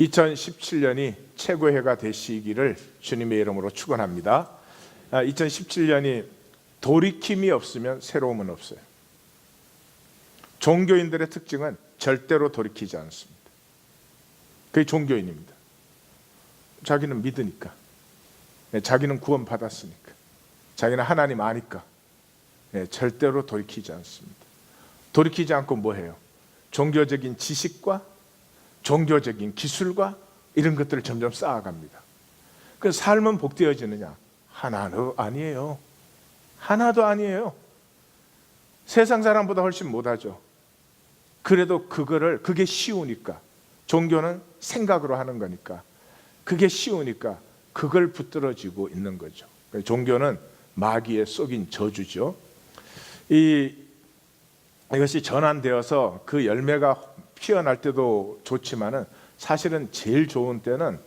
2017년이 최고의 해가 되시기를 주님의 이름으로 축원합니다. 2017년이 돌이킴이 없으면 새로움은 없어요. 종교인들의 특징은 절대로 돌이키지 않습니다. 그게 종교인입니다. 자기는 믿으니까, 자기는 구원 받았으니까, 자기는 하나님 아니까 절대로 돌이키지 않습니다. 돌이키지 않고 뭐 해요? 종교적인 지식과 종교적인 기술과 이런 것들을 점점 쌓아갑니다. 그 삶은 복되어지느냐? 하나도 아니에요. 하나도 아니에요. 세상 사람보다 훨씬 못하죠. 그래도 그게 쉬우니까, 종교는 생각으로 하는 거니까, 그게 쉬우니까 그걸 붙들어지고 있는 거죠. 종교는 마귀에 속인 저주죠. 이것이 전환되어서 그 열매가 피어날 때도 좋지만은 사실은 제일 좋은 때는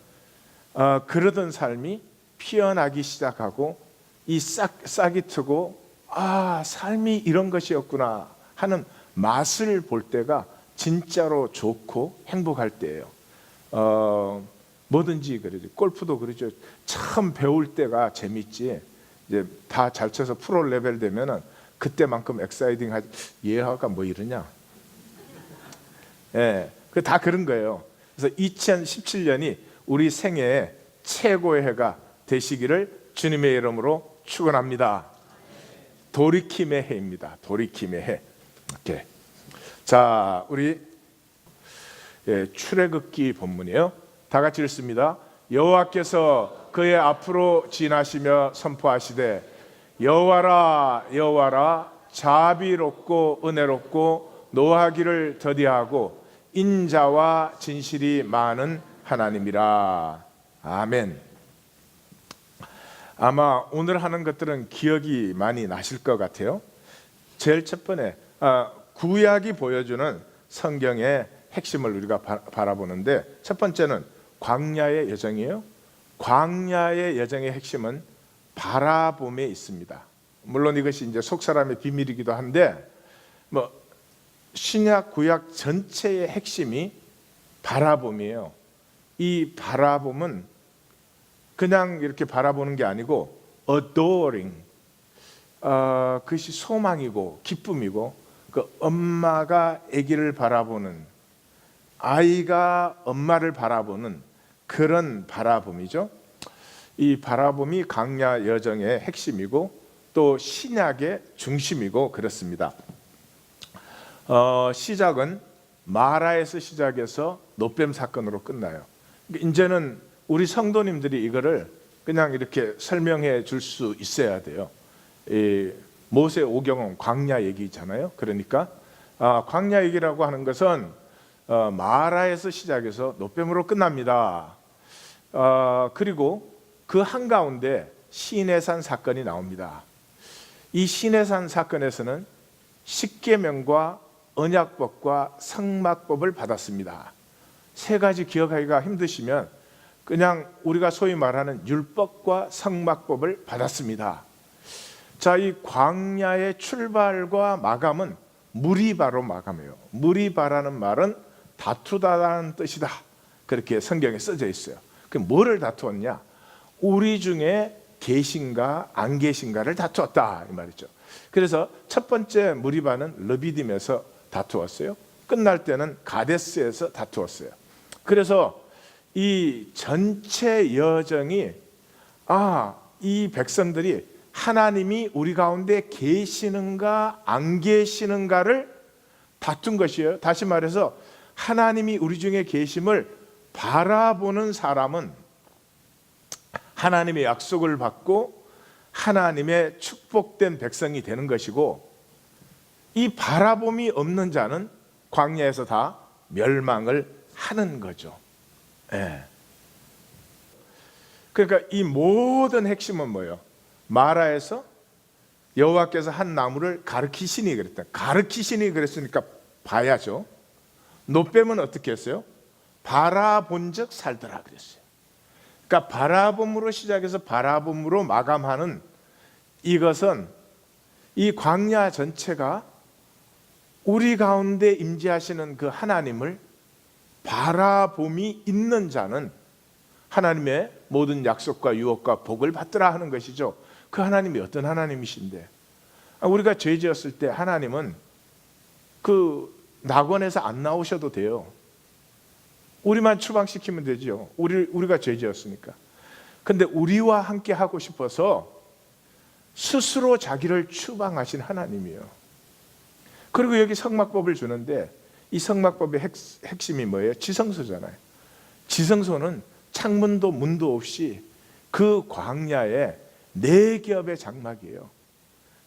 그러던 삶이 피어나기 시작하고 이 싹이 트고 삶이 이런 것이었구나 하는 맛을 볼 때가 진짜로 좋고 행복할 때예요. 뭐든지 그러죠. 골프도 그러죠. 처음 배울 때가 재밌지. 이제 다 잘 쳐서 프로 레벨 되면은 그때만큼 엑사이팅하지. 얘가 뭐 이러냐? 그 다 그런 거예요. 그래서 2017년이 우리 생애의 최고의 해가 되시기를 주님의 이름으로 축원합니다. 돌이킴의 해입니다. 돌이킴의 해. 이렇게. 자, 우리 출애굽기 본문이에요. 다 같이 읽습니다. 여호와께서 그의 앞으로 지나시며 선포하시되 여호와라 여호와라 자비롭고 은혜롭고 노하기를 더디하고 인자와 진실이 많은 하나님이라. 아멘. 아마 오늘 하는 것들은 기억이 많이 나실 것 같아요. 제일 첫 번째 구약이 보여주는 성경의 핵심을 우리가 바라보는데, 첫 번째는 광야의 여정이에요. 광야의 여정의 핵심은 바라봄에 있습니다. 물론 이것이 이제 속사람의 비밀이기도 한데, 신약 구약 전체의 핵심이 바라봄이에요. 이 바라봄은 그냥 이렇게 바라보는 게 아니고 adoring, 그것이 소망이고 기쁨이고, 그 엄마가 아기를 바라보는, 아이가 엄마를 바라보는 그런 바라봄이죠. 이 바라봄이 광야 여정의 핵심이고 또 신약의 중심이고 그렇습니다. 시작은 마라에서 시작해서 노뱀 사건으로 끝나요. 이제는 우리 성도님들이 이거를 그냥 이렇게 설명해 줄 수 있어야 돼요. 모세 오경은 광야 얘기잖아요. 그러니까 광야 얘기라고 하는 것은 마라에서 시작해서 노뱀으로 끝납니다. 그리고 그 한가운데 시내산 사건이 나옵니다. 이 시내산 사건에서는 십계명과 언약법과 성막법을 받았습니다. 세 가지 기억하기가 힘드시면 그냥 우리가 소위 말하는 율법과 성막법을 받았습니다. 자, 이 광야의 출발과 마감은 무리바로 마감해요. 무리바라는 말은 다투다라는 뜻이다. 그렇게 성경에 써져 있어요. 그럼 뭐를 다투었냐? 우리 중에 계신가 안 계신가를 다투었다 이 말이죠. 그래서 첫 번째 무리바는 르비딤에서 다투었어요. 끝날 때는 가데스에서 다투었어요. 그래서 이 전체 여정이 이 백성들이 하나님이 우리 가운데 계시는가 안 계시는가를 다툰 것이에요. 다시 말해서 하나님이 우리 중에 계심을 바라보는 사람은 하나님의 약속을 받고 하나님의 축복된 백성이 되는 것이고, 이 바라봄이 없는 자는 광야에서 다 멸망을 하는 거죠. 그러니까 이 모든 핵심은 뭐예요? 마라에서 여호와께서 한 나무를 가르치시니 그랬다. 가르치시니 그랬으니까 봐야죠. 노뱀은 어떻게 했어요? 바라본 적 살더라 그랬어요. 그러니까 바라봄으로 시작해서 바라봄으로 마감하는 이것은 이 광야 전체가 우리 가운데 임재하시는 그 하나님을 바라봄이 있는 자는 하나님의 모든 약속과 유업과 복을 받더라 하는 것이죠. 그 하나님이 어떤 하나님이신데, 우리가 죄 지었을 때 하나님은 그 낙원에서 안 나오셔도 돼요. 우리만 추방시키면 되죠. 우리가 죄 지었으니까. 근데 우리와 함께 하고 싶어서 스스로 자기를 추방하신 하나님이에요. 그리고 여기 성막법을 주는데, 이 성막법의 핵심이 뭐예요? 지성소잖아요. 지성소는 창문도 문도 없이 그 광야에 4겹의 장막이에요.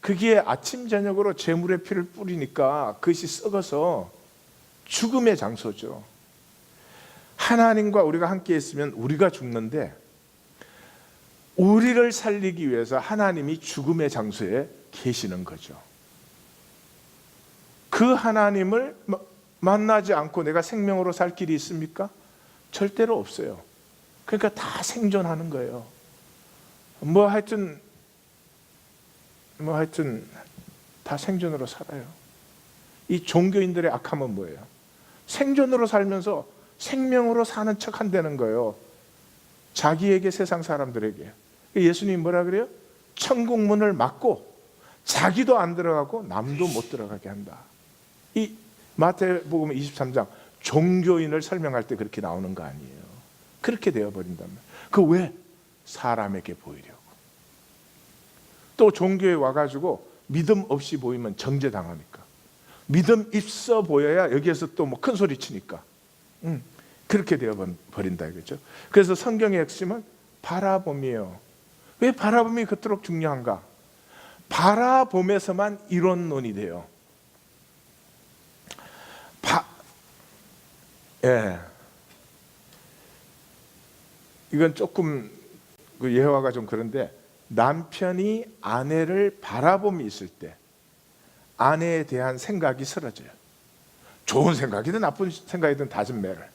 그게 아침 저녁으로 제물의 피를 뿌리니까 그것이 썩어서 죽음의 장소죠. 하나님과 우리가 함께 있으면 우리가 죽는데, 우리를 살리기 위해서 하나님이 죽음의 장소에 계시는 거죠. 그 하나님을 만나지 않고 내가 생명으로 살 길이 있습니까? 절대로 없어요. 그러니까 다 생존하는 거예요. 하여튼 다 생존으로 살아요. 이 종교인들의 악함은 뭐예요? 생존으로 살면서 생명으로 사는 척 한다는 거예요. 자기에게, 세상 사람들에게. 예수님이 뭐라 그래요? 천국 문을 막고 자기도 안 들어가고 남도 못 들어가게 한다. 이 마태복음 23장 종교인을 설명할 때 그렇게 나오는 거 아니에요. 그렇게 되어버린단 말이에요. 그 왜? 사람에게 보이려고. 또 종교에 와가지고 믿음 없이 보이면 정죄당하니까. 믿음 있어 보여야 여기에서 또 뭐 큰 소리 치니까. 그렇게 되어버린다 이거죠. 그래서 성경의 핵심은 바라봄이에요. 왜 바라봄이 그토록 중요한가? 바라봄에서만 이론론이 돼요. 이건 조금 예화가 좀 그런데, 남편이 아내를 바라봄이 있을 때 아내에 대한 생각이 쓰러져요. 좋은 생각이든 나쁜 생각이든 doesn't matter.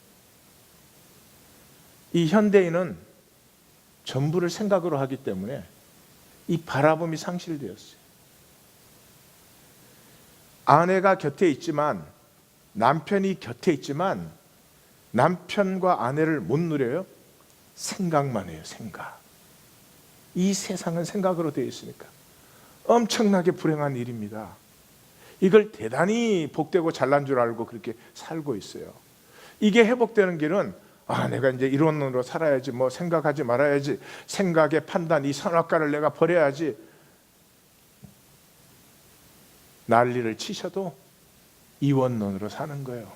이 현대인은 전부를 생각으로 하기 때문에 이 바라봄이 상실되었어요. 아내가 곁에 있지만, 남편이 곁에 있지만 남편과 아내를 못 누려요. 생각만 해요. 생각. 이 세상은 생각으로 되어 있으니까 엄청나게 불행한 일입니다. 이걸 대단히 복되고 잘난 줄 알고 그렇게 살고 있어요. 이게 회복되는 길은 내가 이제 이론으로 살아야지, 생각하지 말아야지, 생각의 판단, 이 선악과를 내가 버려야지. 난리를 치셔도 이원론으로 사는 거예요.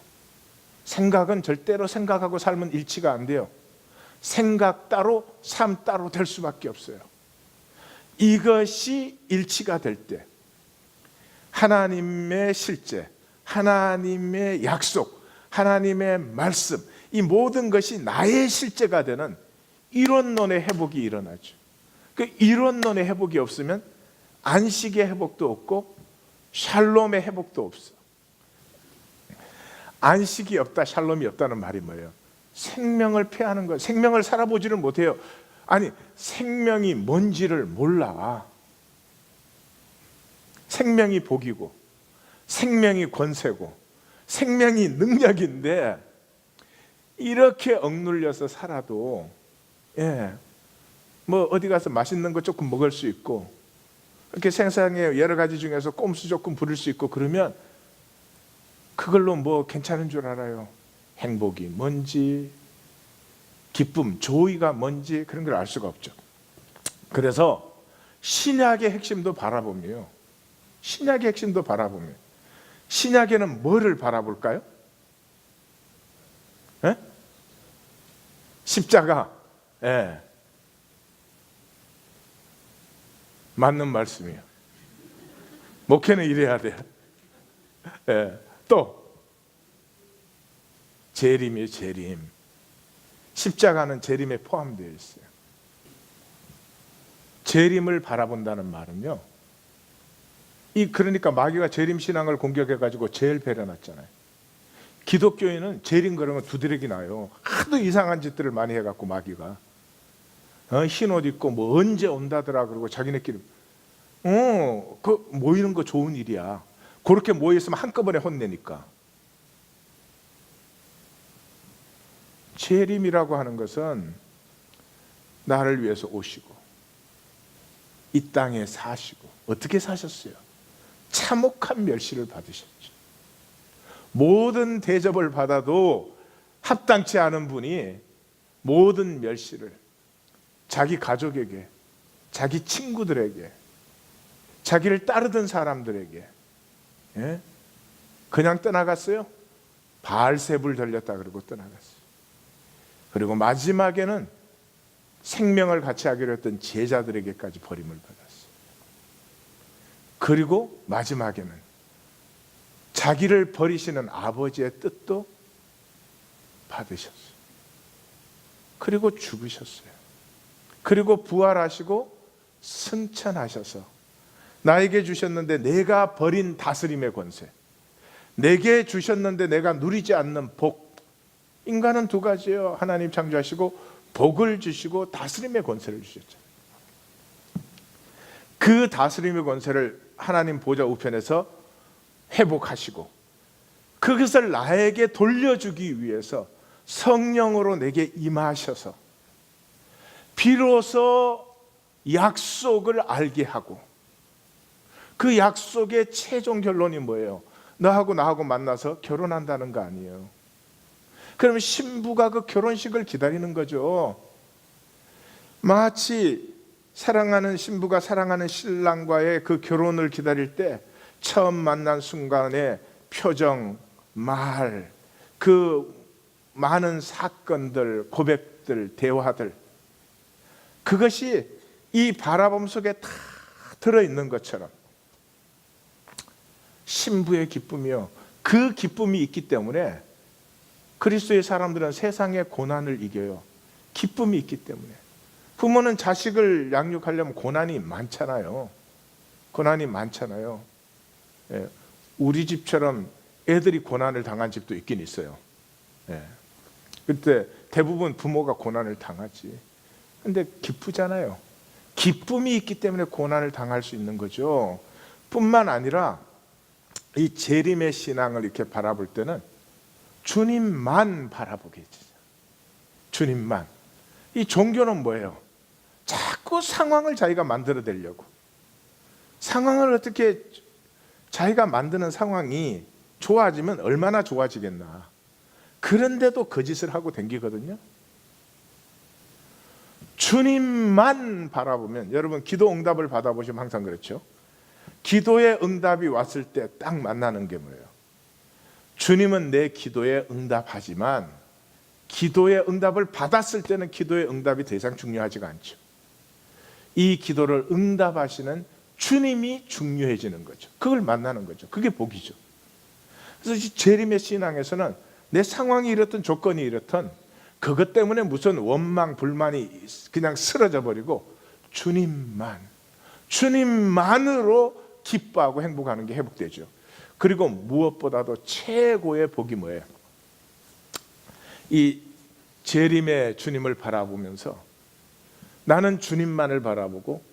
생각은 절대로 생각하고 삶은 일치가 안 돼요. 생각 따로 삶 따로 될 수밖에 없어요. 이것이 일치가 될 때 하나님의 실제, 하나님의 약속, 하나님의 말씀, 이 모든 것이 나의 실제가 되는 이론론의 회복이 일어나죠. 그 이론론의 회복이 없으면 안식의 회복도 없고 샬롬의 회복도 없어. 안식이 없다, 샬롬이 없다는 말이 뭐예요? 생명을 패하는 거예요. 생명을 살아보지를 못해요. 아니, 생명이 뭔지를 몰라. 생명이 복이고 생명이 권세고 생명이 능력인데, 이렇게 억눌려서 살아도 어디 가서 맛있는 거 조금 먹을 수 있고, 이렇게 세상에 여러 가지 중에서 꼼수 조금 부릴 수 있고, 그러면 그걸로 괜찮은 줄 알아요. 행복이 뭔지, 기쁨, 조의가 뭔지 그런 걸 알 수가 없죠. 그래서 신약의 핵심도 바라봄이에요. 신약의 핵심도 바라봄이에요. 신약에는 뭐를 바라볼까요? 십자가. 맞는 말씀이에요. 목회는 이래야 돼요. 또 재림이에요. 재림. 십자가는 재림에 포함되어 있어요. 재림을 바라본다는 말은요, 그러니까 마귀가 재림 신앙을 공격해가지고 제일 배려놨잖아요. 기독교인은 재림 그런 거 두드러기 나요. 하도 이상한 짓들을 많이 해갖고 마귀가 흰 옷 입고 언제 온다더라 그러고 자기네끼리 그 모이는 거 좋은 일이야. 그렇게 모였으면 한꺼번에 혼내니까. 재림이라고 하는 것은 나를 위해서 오시고 이 땅에 사시고, 어떻게 사셨어요? 참혹한 멸시를 받으셨죠. 모든 대접을 받아도 합당치 않은 분이 모든 멸시를 자기 가족에게, 자기 친구들에게, 자기를 따르던 사람들에게, 예? 그냥 떠나갔어요? 바알세불 돌렸다 그러고 떠나갔어요. 그리고 마지막에는 생명을 같이 하기로 했던 제자들에게까지 버림을 받았어요. 그리고 마지막에는 자기를 버리시는 아버지의 뜻도 받으셨어요. 그리고 죽으셨어요. 그리고 부활하시고 승천하셔서 나에게 주셨는데 내가 버린 다스림의 권세, 내게 주셨는데 내가 누리지 않는 복. 인간은 두 가지예요. 하나님 창조하시고 복을 주시고 다스림의 권세를 주셨죠. 그 다스림의 권세를 하나님 보좌 우편에서 회복하시고 그것을 나에게 돌려주기 위해서 성령으로 내게 임하셔서 비로소 약속을 알게 하고, 그 약속의 최종 결론이 뭐예요? 너하고 나하고 만나서 결혼한다는 거 아니에요. 그러면 신부가 그 결혼식을 기다리는 거죠. 마치 사랑하는 신부가 사랑하는 신랑과의 그 결혼을 기다릴 때 처음 만난 순간의 표정, 말, 그 많은 사건들, 고백들, 대화들, 그것이 이 바라봄 속에 다 들어있는 것처럼 신부의 기쁨이요, 그 기쁨이 있기 때문에 그리스도의 사람들은 세상의 고난을 이겨요. 기쁨이 있기 때문에. 부모는 자식을 양육하려면 고난이 많잖아요. 고난이 많잖아요. 예. 우리 집처럼 애들이 고난을 당한 집도 있긴 있어요. 예. 그때 대부분 부모가 고난을 당하지. 근데 기쁘잖아요. 기쁨이 있기 때문에 고난을 당할 수 있는 거죠. 뿐만 아니라 이 재림의 신앙을 이렇게 바라볼 때는 주님만 바라보게 해주죠. 주님만. 이 종교는 뭐예요? 자꾸 상황을 자기가 만들어내려고, 상황을 어떻게 자기가 만드는 상황이 좋아지면 얼마나 좋아지겠나. 그런데도 거짓을 하고 댕기거든요. 주님만 바라보면, 여러분 기도 응답을 받아보시면 항상 그렇죠. 기도의 응답이 왔을 때 딱 만나는 게 뭐예요? 주님은 내 기도에 응답하지만 기도의 응답을 받았을 때는 기도의 응답이 더 이상 중요하지가 않죠. 이 기도를 응답하시는 주님이 중요해지는 거죠. 그걸 만나는 거죠. 그게 복이죠. 그래서 재림의 신앙에서는 내 상황이 이렇든 조건이 이렇든 그것 때문에 무슨 원망, 불만이 그냥 쓰러져 버리고 주님만으로 기뻐하고 행복하는 게 회복되죠. 그리고 무엇보다도 최고의 복이 뭐예요? 이 재림의 주님을 바라보면서 나는 주님만을 바라보고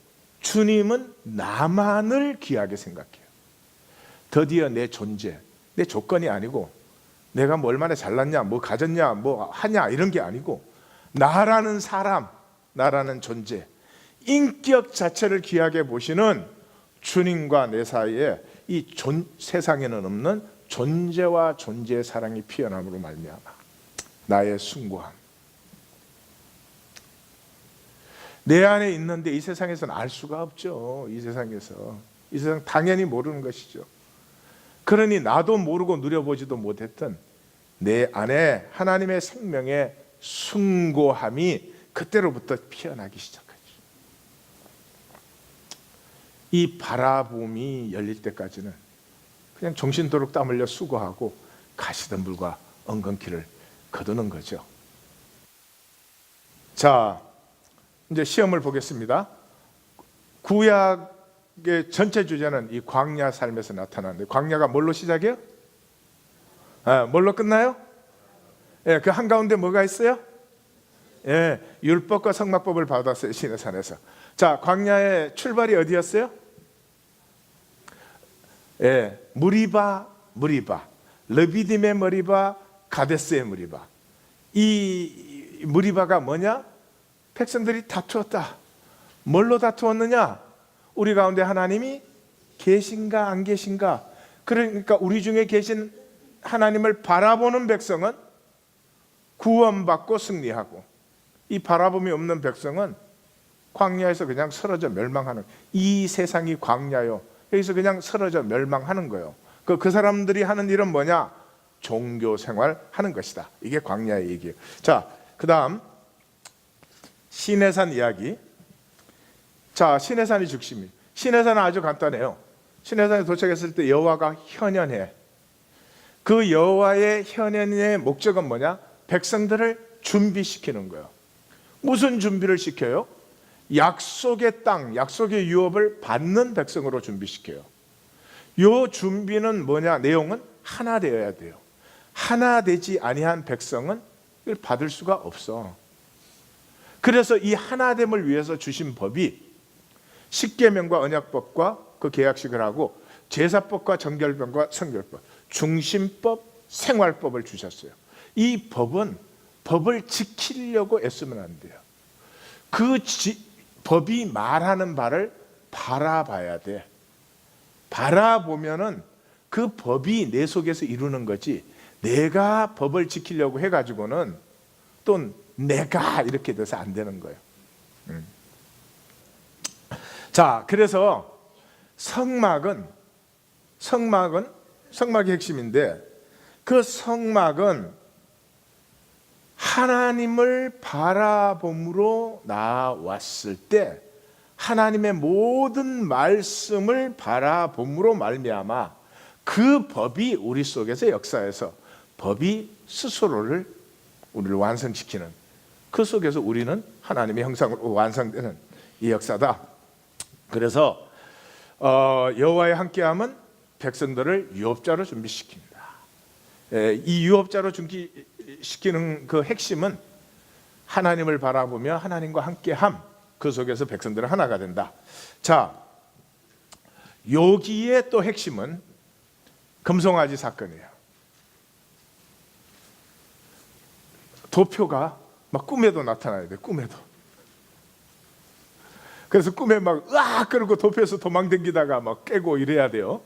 주님은 나만을 귀하게 생각해요. 드디어 내 존재, 내 조건이 아니고 내가 뭐 얼마나 잘났냐, 뭐 가졌냐, 뭐 하냐 이런 게 아니고 나라는 사람, 나라는 존재, 인격 자체를 귀하게 보시는 주님과 내 사이에 이 세상에는 없는 존재와 존재의 사랑이 피어남으로 말미암아 나의 숭고함, 내 안에 있는데 이 세상에서는 알 수가 없죠. 이 세상 당연히 모르는 것이죠. 그러니 나도 모르고 누려보지도 못했던 내 안에 하나님의 생명의 숭고함이 그때로부터 피어나기 시작하죠. 이 바라봄이 열릴 때까지는 그냥 정신도록 땀 흘려 수고하고 가시던 불과 엉겅퀴를 거두는 거죠. 자, 이제 시험을 보겠습니다. 구약의 전체 주제는 이 광야 삶에서 나타나는데, 광야가 뭘로 시작해요? 뭘로 끝나요? 예, 그 한가운데 뭐가 있어요? 예, 율법과 성막법을 받았어요, 시내산에서. 자, 광야의 출발이 어디였어요? 예, 무리바, 르비딤의 머리바, 가데스의 무리바. 이 무리바가 뭐냐? 백성들이 다투었다. 뭘로 다투었느냐? 우리 가운데 하나님이 계신가 안 계신가? 그러니까 우리 중에 계신 하나님을 바라보는 백성은 구원받고 승리하고, 이 바라봄이 없는 백성은 광야에서 그냥 쓰러져 멸망하는, 이 세상이 광야요, 여기서 그냥 쓰러져 멸망하는 거예요. 그 사람들이 하는 일은 뭐냐? 종교 생활 하는 것이다. 이게 광야의 얘기예요. 자, 그 다음 시내산 이야기. 자, 시내산이 중심이에요. 시내산은 아주 간단해요. 시내산에 도착했을 때 여호와가 현현해. 그 여호와의 현현의 목적은 뭐냐? 백성들을 준비시키는 거예요. 무슨 준비를 시켜요? 약속의 땅, 약속의 유업을 받는 백성으로 준비시켜요. 요 준비는 뭐냐? 내용은 하나 되어야 돼요. 하나 되지 아니한 백성은 이걸 받을 수가 없어. 그래서 이 하나됨을 위해서 주신 법이 십계명과 언약법과 그 계약식을 하고, 제사법과 정결법과 성결법, 중심법, 생활법을 주셨어요. 이 법을 지키려고 애쓰면 안 돼요. 법이 말하는 바를 바라봐야 돼. 바라보면은 그 법이 내 속에서 이루는 거지, 내가 법을 지키려고 해가지고는 또 내가 이렇게 돼서 안 되는 거예요. 자, 그래서 성막이 핵심인데, 그 성막은 하나님을 바라봄으로 나왔을 때 하나님의 모든 말씀을 바라봄으로 말미암아 그 법이 우리 속에서 역사해서 법이 스스로를 우리를 완성시키는, 그 속에서 우리는 하나님의 형상으로 완성되는 이 역사다. 그래서 여호와의 함께함은 백성들을 유업자로 준비시킵니다. 이 유업자로 준비시키는 그 핵심은 하나님을 바라보며 하나님과 함께함, 그 속에서 백성들은 하나가 된다. 자, 여기에 또 핵심은 금송아지 사건이에요. 도표가 막 꿈에도 나타나야 돼. 꿈에도. 그래서 꿈에 막 으악 그러고 도표에서 도망다니다가 막 깨고 이래야 돼요.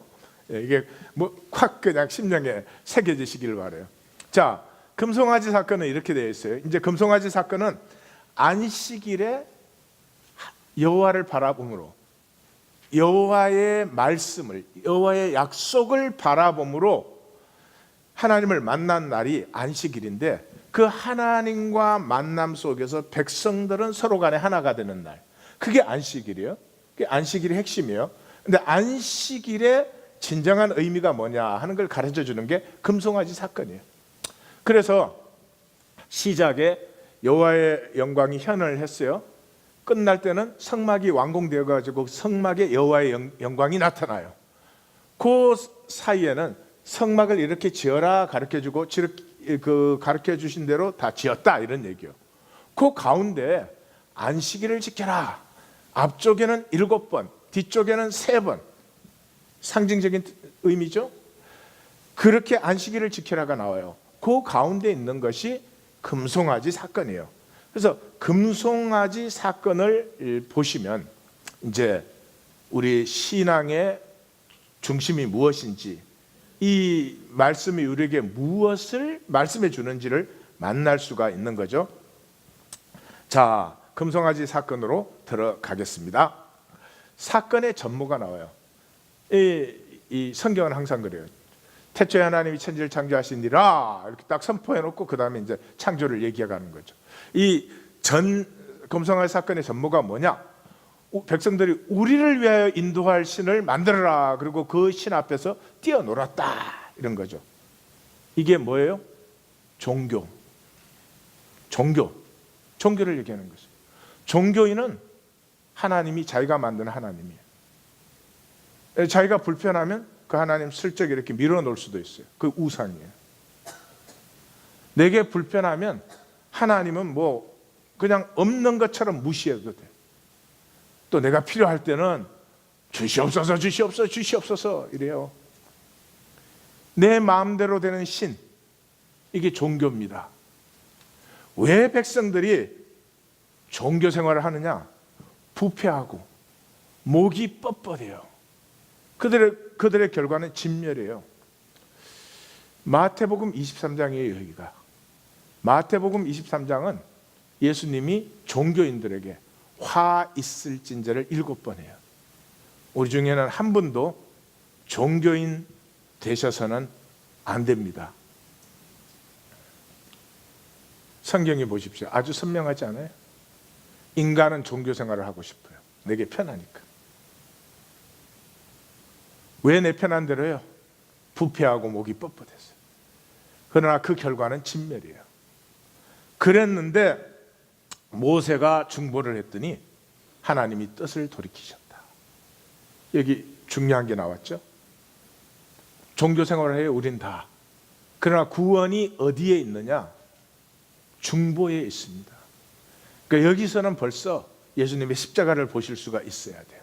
이게 뭐 확 그냥 심령에 새겨지시길 바라요. 자, 금송아지 사건은 이렇게 되어 있어요. 이제 금송아지 사건은 안식일에 여호와를 바라봄으로, 여호와의 말씀을, 여호와의 약속을 바라봄으로 하나님을 만난 날이 안식일인데, 그 하나님과 만남 속에서 백성들은 서로 간에 하나가 되는 날, 그게 안식일이에요. 그게 안식일의 핵심이에요. 근데 안식일의 진정한 의미가 뭐냐 하는 걸 가르쳐 주는 게 금송아지 사건이에요. 그래서 시작에 여호와의 영광이 현을 했어요. 끝날 때는 성막이 완공되어 가지고 성막에 여호와의 영광이 나타나요. 그 사이에는 성막을 이렇게 지어라 가르쳐 주고, 그 가르쳐 주신 대로 다 지었다 이런 얘기요. 그 가운데 안식일을 지켜라. 앞쪽에는 7번, 뒤쪽에는 3번. 상징적인 의미죠. 그렇게 안식일을 지켜라가 나와요. 그 가운데 있는 것이 금송아지 사건이에요. 그래서 금송아지 사건을 보시면 이제 우리 신앙의 중심이 무엇인지, 이 말씀이 우리에게 무엇을 말씀해 주는지를 만날 수가 있는 거죠. 자, 금송아지 사건으로 들어가겠습니다. 사건의 전모가 나와요. 이 성경은 항상 그래요. 태초에 하나님이 천지를 창조하시니라 이렇게 딱 선포해 놓고 그 다음에 이제 창조를 얘기해가는 거죠. 이 금송아지 사건의 전모가 뭐냐? 백성들이 우리를 위하여 인도할 신을 만들어라, 그리고 그 신 앞에서 뛰어놀았다, 이런 거죠. 이게 뭐예요? 종교를 얘기하는 거죠. 종교인은 하나님이 자기가 만든 하나님이에요. 자기가 불편하면 그 하나님 슬쩍 이렇게 밀어놓을 수도 있어요. 그 우상이에요. 내게 불편하면 하나님은 뭐 그냥 없는 것처럼 무시해도 돼. 또 내가 필요할 때는 주시옵소서 이래요. 내 마음대로 되는 신, 이게 종교입니다. 왜 백성들이 종교 생활을 하느냐? 부패하고 목이 뻣뻣해요. 그들의 결과는 진멸이에요. 마태복음 23장이에요. 여기가 마태복음 23장은 예수님이 종교인들에게 화 있을진저를 7번 해요. 우리 중에는 한 분도 종교인 되셔서는 안 됩니다. 성경에 보십시오. 아주 선명하지 않아요? 인간은 종교 생활을 하고 싶어요. 내게 편하니까. 왜 내 편한 대로요? 부패하고 목이 뻣뻣해서. 그러나 그 결과는 진멸이에요. 그랬는데 모세가 중보를 했더니 하나님이 뜻을 돌이키셨다. 여기 중요한 게 나왔죠. 종교 생활을 해요, 우린 다. 그러나 구원이 어디에 있느냐? 중보에 있습니다. 그러니까 여기서는 벌써 예수님의 십자가를 보실 수가 있어야 돼요.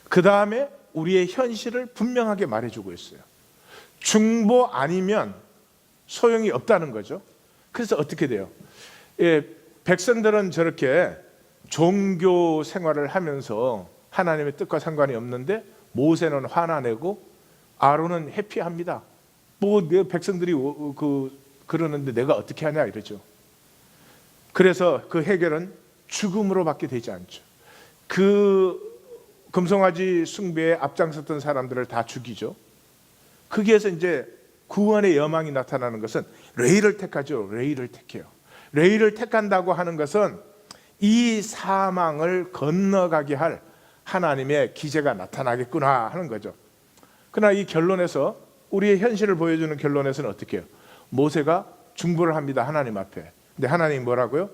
그 다음에 우리의 현실을 분명하게 말해주고 있어요. 중보 아니면 소용이 없다는 거죠. 그래서 어떻게 돼요? 백성들은 저렇게 종교 생활을 하면서 하나님의 뜻과 상관이 없는데 모세는 화나내고 아론은 해피합니다. 뭐 내 백성들이 그러는데 내가 어떻게 하냐 이러죠. 그래서 그 해결은 죽음으로밖에 되지 않죠. 그 금송아지 숭배에 앞장섰던 사람들을 다 죽이죠. 거기에서 이제 구원의 여망이 나타나는 것은 레위를 택하죠. 레위를 택해요. 레위를 택한다고 하는 것은 이 사망을 건너가게 할 하나님의 기제가 나타나겠구나 하는 거죠. 그러나 이 결론에서 우리의 현실을 보여주는 결론에서는 어떻게 해요? 모세가 중보를 합니다. 하나님 앞에. 근데 하나님이 뭐라고요?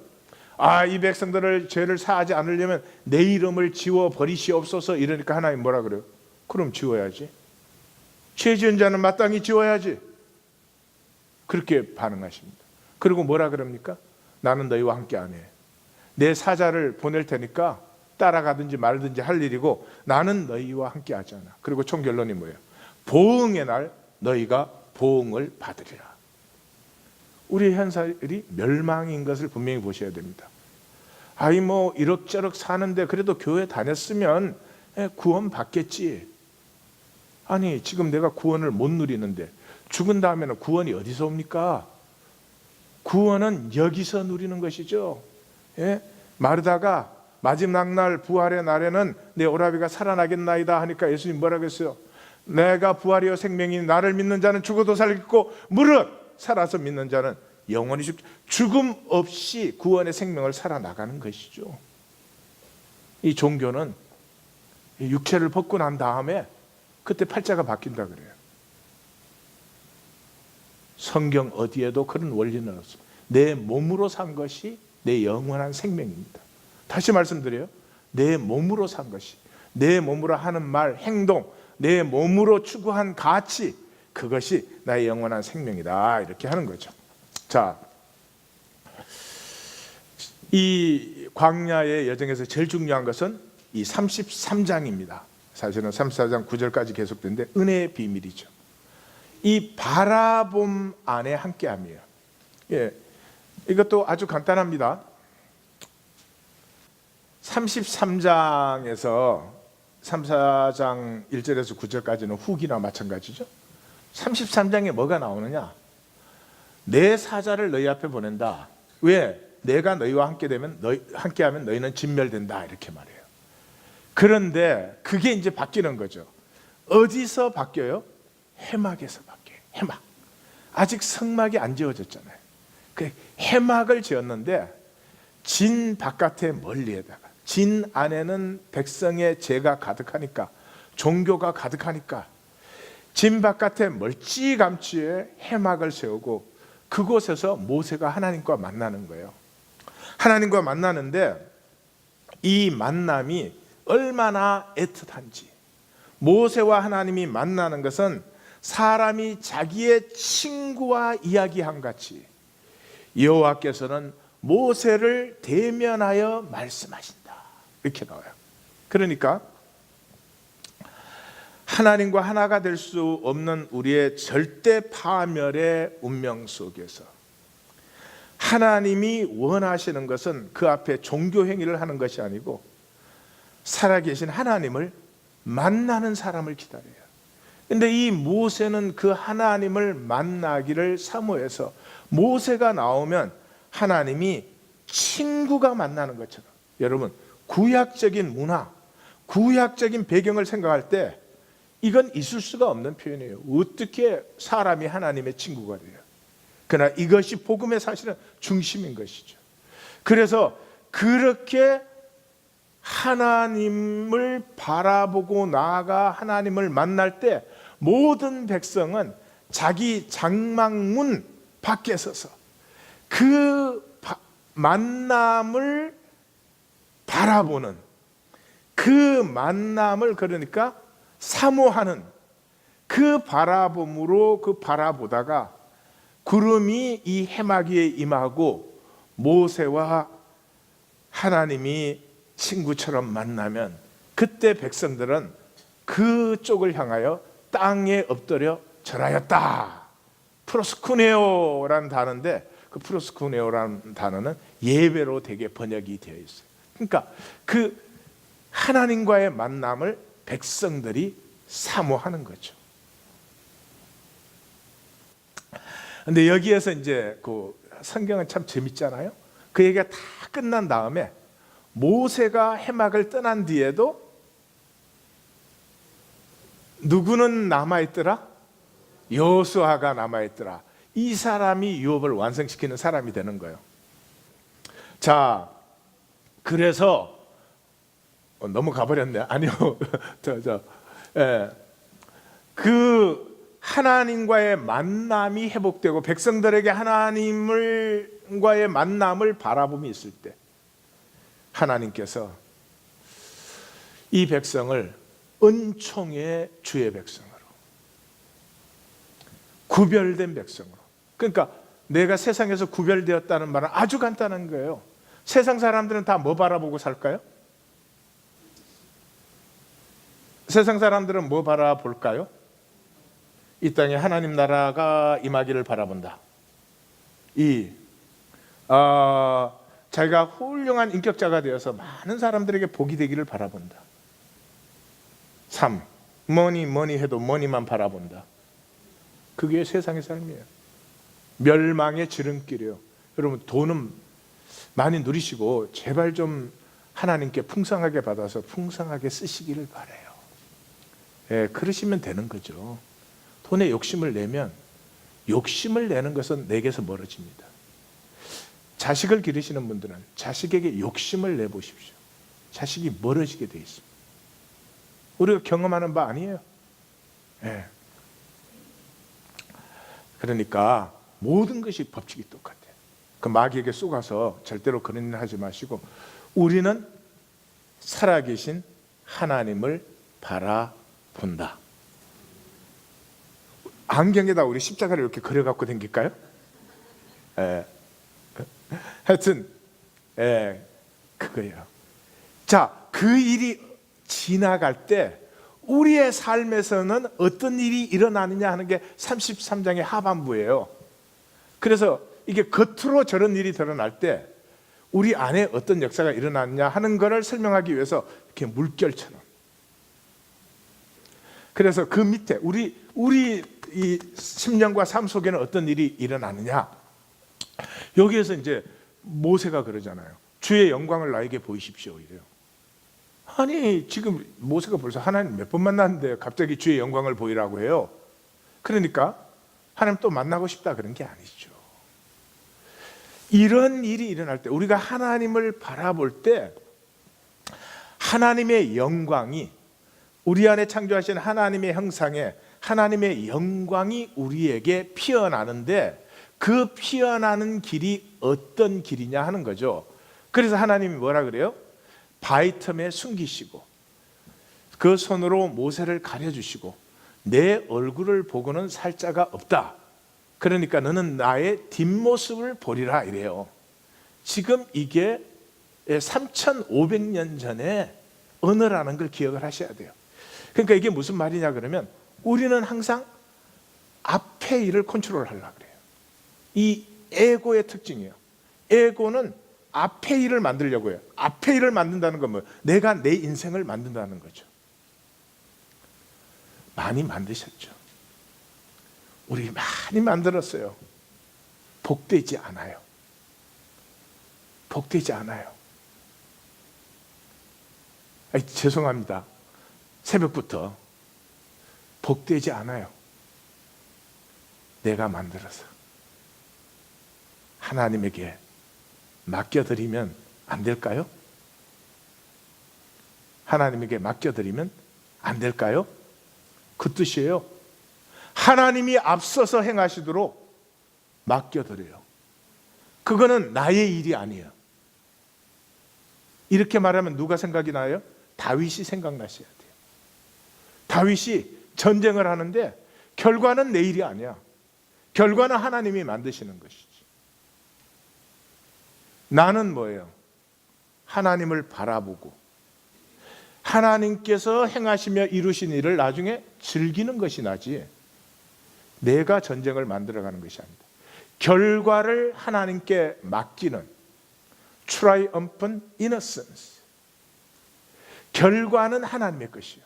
이 백성들을 죄를 사하지 않으려면 내 이름을 지워 버리시옵소서. 이러니까 하나님 뭐라 그래요? 그럼 지워야지. 죄 지은 자는 마땅히 지워야지. 그렇게 반응하십니다. 그리고 뭐라 그럽니까? 나는 너희와 함께 안 해. 내 사자를 보낼 테니까 따라가든지 말든지 할 일이고 나는 너희와 함께 하지 않아. 그리고 총 결론이 뭐예요? 보응의 날 너희가 보응을 받으리라. 우리의 현실이 멸망인 것을 분명히 보셔야 됩니다. 뭐 이럭저럭 사는데 그래도 교회 다녔으면 구원 받겠지. 아니 지금 내가 구원을 못 누리는데 죽은 다음에는 구원이 어디서 옵니까? 구원은 여기서 누리는 것이죠. 마르다가 마지막 날 부활의 날에는 내 오라비가 살아나겠나이다 하니까 예수님 뭐라고 했어요? 내가 부활이요 생명이 나를 믿는 자는 죽어도 살겠고 무릇 살아서 믿는 자는 영원히 죽음 없이 구원의 생명을 살아나가는 것이죠. 이 종교는 육체를 벗고 난 다음에 그때 팔자가 바뀐다 그래요. 성경 어디에도 그런 원리는 없습니다. 내 몸으로 산 것이 내 영원한 생명입니다. 다시 말씀드려요. 내 몸으로 산 것이, 내 몸으로 하는 말, 행동, 내 몸으로 추구한 가치, 그것이 나의 영원한 생명이다. 이렇게 하는 거죠. 자, 이 광야의 여정에서 제일 중요한 것은 이 33장입니다. 사실은 34장 9절까지 계속되는데 은혜의 비밀이죠. 이 바라봄 안에 함께함이에요. 이것도 아주 간단합니다. 33장에서 34장 1절에서 9절까지는 후기나 마찬가지죠. 33장에 뭐가 나오느냐? 내 사자를 너희 앞에 보낸다. 왜? 내가 너희와 함께하면 너희는 진멸된다. 이렇게 말해요. 그런데 그게 이제 바뀌는 거죠. 어디서 바뀌어요? 해막에서 바뀌어요. 해막. 아직 성막이 안 지어졌잖아요. 그 해막을 지었는데 진 바깥에 멀리에다가, 진 안에는 백성의 죄가 가득하니까, 종교가 가득하니까 진 바깥에 멀찌감치에 해막을 세우고 그곳에서 모세가 하나님과 만나는 거예요. 하나님과 만나는데 이 만남이 얼마나 애틋한지. 모세와 하나님이 만나는 것은 사람이 자기의 친구와 이야기한 같이 여호와께서는 모세를 대면하여 말씀하신다. 이렇게 나와요. 그러니까 하나님과 하나가 될 수 없는 우리의 절대 파멸의 운명 속에서 하나님이 원하시는 것은 그 앞에 종교 행위를 하는 것이 아니고 살아계신 하나님을 만나는 사람을 기다려요. 근데 이 모세는 그 하나님을 만나기를 사모해서 모세가 나오면 하나님이 친구가 만나는 것처럼, 여러분 구약적인 문화, 구약적인 배경을 생각할 때 이건 있을 수가 없는 표현이에요. 어떻게 사람이 하나님의 친구가 돼요? 그러나 이것이 복음의 사실은 중심인 것이죠. 그래서 그렇게 하나님을 바라보고 나아가 하나님을 만날 때 모든 백성은 자기 장막문 밖에 서서 그 만남을 바라보는, 그 만남을 그러니까 사모하는 그 바라봄으로 그 바라보다가 구름이 이 해마기에 임하고 모세와 하나님이 친구처럼 만나면 그때 백성들은 그쪽을 향하여 땅에 엎드려 절하였다. 프로스쿠네오라는 단어인데 그 프로스쿠네오라는 단어는 예배로 되게 번역이 되어 있어요. 그러니까 그 하나님과의 만남을 백성들이 사모하는 거죠. 근데 여기에서 이제 그 성경은 참 재밌잖아요. 그 얘기가 다 끝난 다음에 모세가 해막을 떠난 뒤에도 누구는 남아있더라? 여호수아가 남아있더라. 이 사람이 유업을 완성시키는 사람이 되는 거예요. 자, 그래서 너무 가버렸네. 아니요. 그 하나님과의 만남이 회복되고 백성들에게 하나님과의 만남을 바라봄이 있을 때 하나님께서 이 백성을 은총의 주의 백성으로, 구별된 백성으로, 그러니까 내가 세상에서 구별되었다는 말은 아주 간단한 거예요. 세상 사람들은 다 뭐 바라보고 살까요? 세상 사람들은 뭐 바라볼까요? 이 땅에 하나님 나라가 임하기를 바라본다. 자기가 훌륭한 인격자가 되어서 많은 사람들에게 복이 되기를 바라본다. 3. 뭐니 해도 뭐니만 바라본다. 그게 세상의 삶이에요. 멸망의 지름길이에요. 여러분 돈은 많이 누리시고 제발 좀 하나님께 풍성하게 받아서 풍성하게 쓰시기를 바라요. 예, 그러시면 되는 거죠. 돈에 욕심을 내면 욕심을 내는 것은 내게서 멀어집니다. 자식을 기르시는 분들은 자식에게 욕심을 내보십시오. 자식이 멀어지게 돼 있습니다. 우리가 경험하는 바 아니에요. 예. 그러니까 모든 것이 법칙이 똑같아요. 그 마귀에게 쏘가서 절대로 그런 일 하지 마시고 우리는 살아계신 하나님을 바라본다. 안경에다 우리 십자가를 이렇게 그려갖고 다닐까요? 예. 하여튼 그거예요. 자, 그 일이 지나갈 때 우리의 삶에서는 어떤 일이 일어나느냐 하는 게 33장의 하반부예요. 그래서 이게 겉으로 저런 일이 드러날 때 우리 안에 어떤 역사가 일어나느냐 하는 것을 설명하기 위해서 이렇게 물결처럼. 그래서 그 밑에 우리 이 심령과 삶 속에는 어떤 일이 일어나느냐. 여기에서 이제 모세가 그러잖아요. 주의 영광을 나에게 보이십시오 이래요. 아니 지금 모세가 벌써 하나님 몇 번 만났는데 갑자기 주의 영광을 보이라고 해요. 그러니까 하나님 또 만나고 싶다 그런 게 아니죠. 이런 일이 일어날 때 우리가 하나님을 바라볼 때 하나님의 영광이, 우리 안에 창조하신 하나님의 형상에 하나님의 영광이 우리에게 피어나는데 그 피어나는 길이 어떤 길이냐 하는 거죠. 그래서 하나님이 뭐라 그래요? 바위 틈에 숨기시고 그 손으로 모세를 가려주시고 내 얼굴을 보고는 살 자가 없다. 그러니까 너는 나의 뒷모습을 보리라 이래요. 지금 이게 3500년 전에 언어라는 걸 기억을 하셔야 돼요. 그러니까 이게 무슨 말이냐 그러면 우리는 항상 앞에 일을 컨트롤하려고 그래요. 이 에고의 특징이에요. 에고는 앞에 일을 만들려고 해요. 앞에 일을 만든다는 건 뭐예요? 내가 내 인생을 만든다는 거죠. 많이 만드셨죠. 우리 많이 만들었어요. 복되지 않아요. 복되지 않아요. 죄송합니다. 새벽부터 복되지 않아요. 내가 만들어서 하나님에게 맡겨드리면 안 될까요? 하나님에게 맡겨드리면 안 될까요? 그 뜻이에요. 하나님이 앞서서 행하시도록 맡겨드려요. 그거는 나의 일이 아니에요. 이렇게 말하면 누가 생각이 나요? 다윗이 생각나셔야 돼요. 다윗이 전쟁을 하는데 결과는 내 일이 아니야. 결과는 하나님이 만드시는 것이지. 나는 뭐예요? 하나님을 바라보고 하나님께서 행하시며 이루신 일을 나중에 즐기는 것이 나지, 내가 전쟁을 만들어가는 것이 아니다. 결과를 하나님께 맡기는 triumphant innocence. 결과는 하나님의 것이요.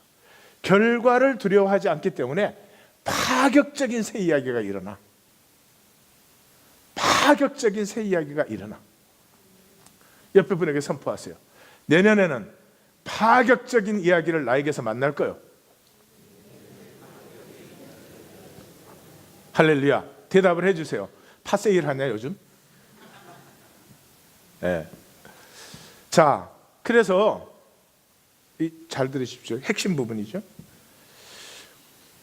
결과를 두려워하지 않기 때문에 파격적인 새 이야기가 일어나. 파격적인 새 이야기가 일어나. 옆에 분에게 선포하세요. 내년에는 파격적인 이야기를 나에게서 만날 거예요. 할렐루야. 대답을 해주세요. 파세일 하냐 요즘? 네. 자, 그래서 잘 들으십시오. 핵심 부분이죠.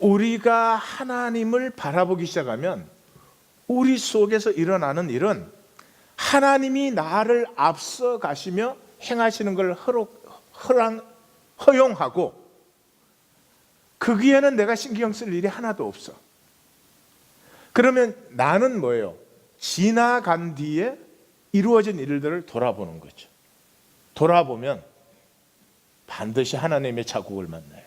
우리가 하나님을 바라보기 시작하면 우리 속에서 일어나는 일은 하나님이 나를 앞서 가시며 행하시는 걸 허용하고 거기에는 내가 신경 쓸 일이 하나도 없어. 그러면 나는 뭐예요? 지나간 뒤에 이루어진 일들을 돌아보는 거죠. 돌아보면 반드시 하나님의 자국을 만나요.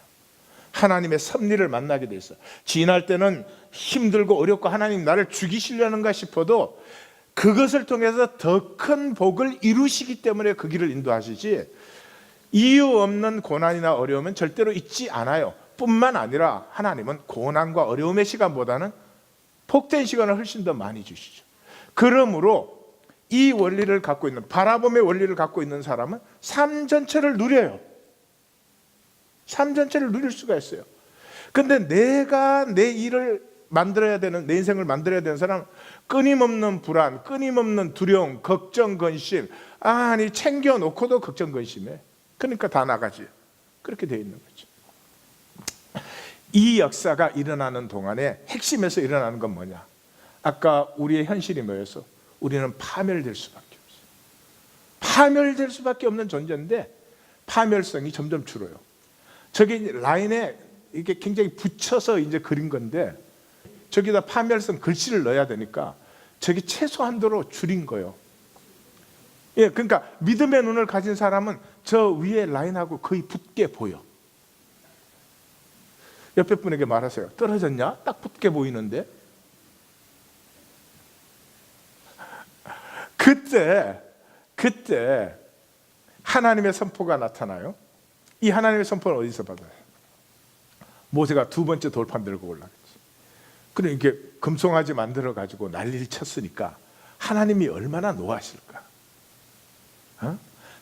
하나님의 섭리를 만나게 돼 있어요. 지날 때는 힘들고 어렵고 하나님 나를 죽이시려는가 싶어도 그것을 통해서 더 큰 복을 이루시기 때문에 그 길을 인도하시지, 이유 없는 고난이나 어려움은 절대로 있지 않아요. 뿐만 아니라 하나님은 고난과 어려움의 시간보다는 복된 시간을 훨씬 더 많이 주시죠. 그러므로 이 원리를 갖고 있는, 바라봄의 원리를 갖고 있는 사람은 삶 전체를 누려요. 삶 전체를 누릴 수가 있어요. 근데 내가 내 일을 만들어야 되는, 내 인생을 만들어야 되는 사람은 끊임없는 불안, 끊임없는 두려움, 걱정, 근심, 아니 챙겨놓고도 걱정, 근심해. 그러니까 다 나가지. 그렇게 되어 있는 거죠. 이 역사가 일어나는 동안에 핵심에서 일어나는 건 뭐냐? 아까 우리의 현실이 뭐였어? 우리는 파멸될 수밖에 없어요. 파멸될 수밖에 없는 존재인데 파멸성이 점점 줄어요. 저기 라인에 이게 굉장히 붙여서 이제 그린 건데 저기다 파멸성 글씨를 넣어야 되니까 저기 최소한도로 줄인 거예요. 예, 그러니까 믿음의 눈을 가진 사람은 저 위에 라인하고 거의 붙게 보여. 옆에 분에게 말하세요. 떨어졌냐? 딱 붙게 보이는데. 그때 하나님의 선포가 나타나요. 이 하나님의 선포는 어디서 받아요? 모세가 두 번째 돌판 들고 올라갔지. 그래 이게 금송아지 만들어 가지고 난리를 쳤으니까 하나님이 얼마나 노하실까?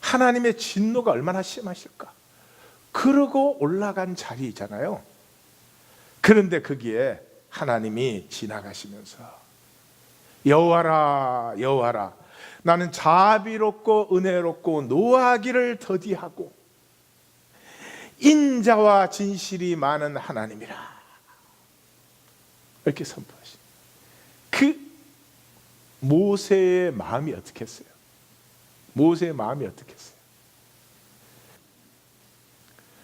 하나님의 진노가 얼마나 심하실까? 그러고 올라간 자리잖아요. 그런데 거기에 하나님이 지나가시면서 여호와라 여호와라 나는 자비롭고 은혜롭고 노하기를 더디하고 인자와 진실이 많은 하나님이라, 이렇게 선포하신 그 모세의 마음이 어떻게 했어요? 모세의 마음이 어떻게 했어요?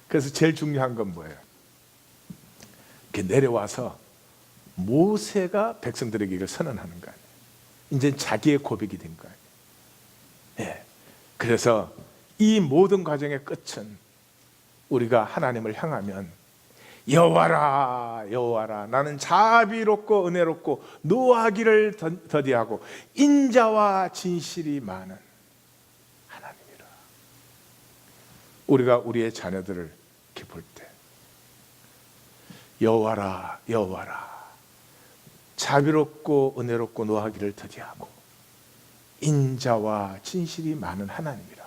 그래서 제일 중요한 건 뭐예요? 이렇게 내려와서 모세가 백성들에게 이걸 선언하는 거 아니에요. 이제 자기의 고백이 된 거 아니에요. 네. 그래서 이 모든 과정의 끝은 우리가 하나님을 향하면 여호와라 여호와라 나는 자비롭고 은혜롭고 노하기를 더디하고 인자와 진실이 많은 하나님이라. 우리가 우리의 자녀들을 이렇게 볼 때 여호와라 여호와라 자비롭고 은혜롭고 노하기를 더디하고 인자와 진실이 많은 하나님이라.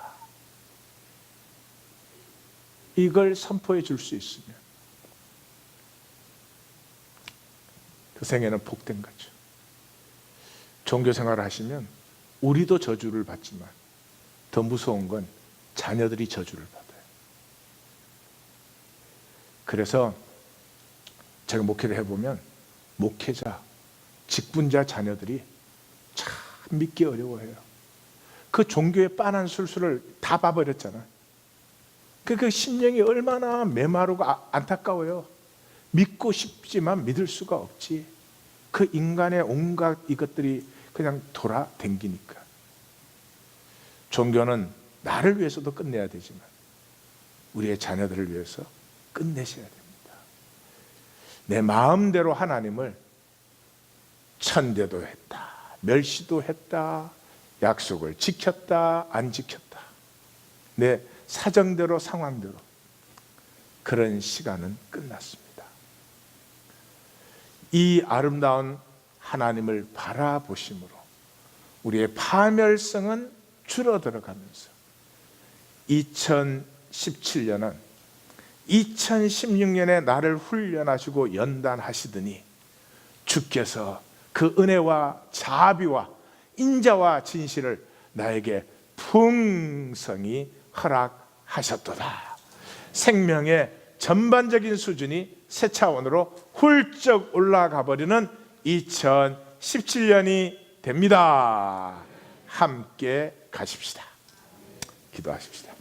이걸 선포해 줄 수 있으면 그 생애는 복된 거죠. 종교 생활을 하시면 우리도 저주를 받지만 더 무서운 건 자녀들이 저주를 받아요. 그래서 제가 목회를 해보면 목회자, 직분자 자녀들이 참 믿기 어려워해요. 그 종교의 빤한 술수를 다 봐버렸잖아. 그 심령이 얼마나 메마르고 안타까워요. 믿고 싶지만 믿을 수가 없지. 그 인간의 온갖 이것들이 그냥 돌아댕기니까. 종교는 나를 위해서도 끝내야 되지만 우리의 자녀들을 위해서 끝내셔야 됩니다. 내 마음대로 하나님을 천대도 했다, 멸시도 했다, 약속을 지켰다, 안 지켰다, 내 사정대로 상황대로 그런 시간은 끝났습니다. 이 아름다운 하나님을 바라보심으로 우리의 파멸성은 줄어들어가면서 2017년은 2016년에 나를 훈련하시고 연단하시더니 주께서 그 은혜와 자비와 인자와 진실을 나에게 풍성히 허락하셨도다. 생명의 전반적인 수준이 새 차원으로 훌쩍 올라가 버리는 2017년이 됩니다. 함께 가십시다. 기도하십시다.